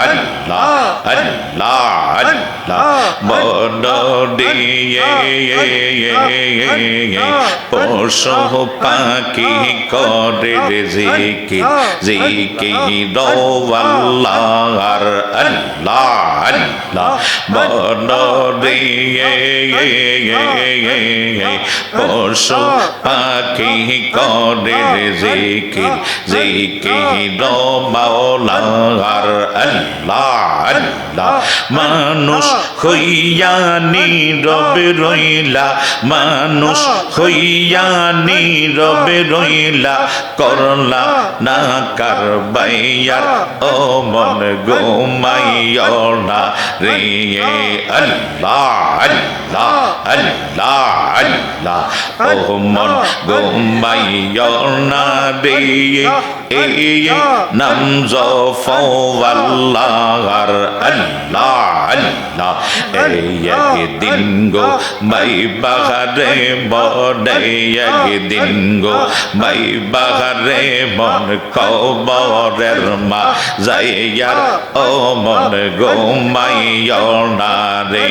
আল্লাহ আল্লাহ আল্লাহ বড় দিয়ে পশু পাখি করে জিকির জিকির আল্লাহর আল্লাহ আল্লাহ বড় দিয়ে পশু পাখি করে জিকির জিকির মাওলার আল্লাহ আল্লাহ মানুষ হইয়া নীরবে রইলা মানুষ হইয়া নীরবে রইলা করলা না কারবাইয়ার ও মন ঘুমাইও না রে আল্লাহ আল্লাহ আল্লাহ আল্লাহ ও মন ঘুমাইও না রে নাম জফওয়াল্লাহর আল্লাহ আল্লাহ একদিন গো মাই বাহারে বনে একদিন গো মাই বাহারে মন কবরের মা যাইয়ার ও মন ঘুমাইও না রে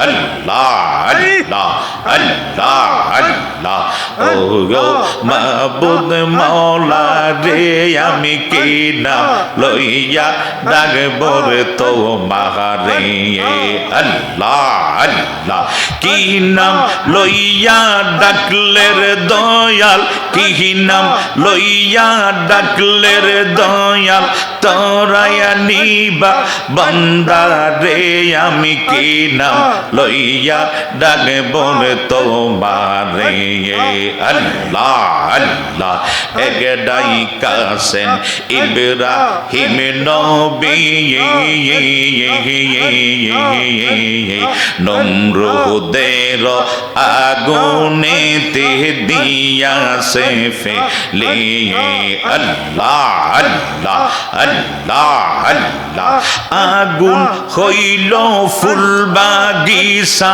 আল্লাহ আল্লাহ আল্লাহ আল্লাহ ও গো মাবুদ মাওলা রে আমি কি নাম লইয়া ডাকবো রে তোমারে আল্লাহ আল্লাহ কি নাম লইয়া ডাকলে রে দয়াল কি নাম লইয়া ডাকলে রে দয়াল তোরায়া নিবা বান্দা রে আমি কি নাম লইয়া ডাকবো রে তোমারে আল্লাহ আল্লাহ এগডাই কাসেন ইব্রাহিম নবী নমরুদের আগুনেতে দিয়াছে ফেলে আল্লাহ আল্লাহ আল্লাহ আল্লাহ আগুন হইল ফুল বাগিচা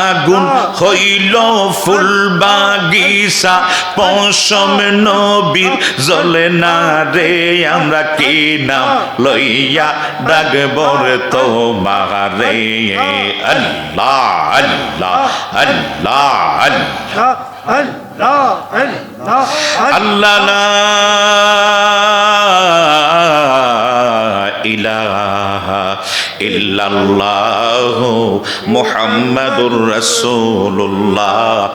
আগুন হইল ফুল বাগিচা পশম নবীর জ্বলে না রে আমরা কি নাম লইয়া ডাকবো রে তোমারে আল্লাহ আল্লাহ আল্লাহ আল্লাহ আল্লাহ লা ইলাহা ইল্লাল্লাহু মুহাম্মাদুর রাসূলুল্লাহ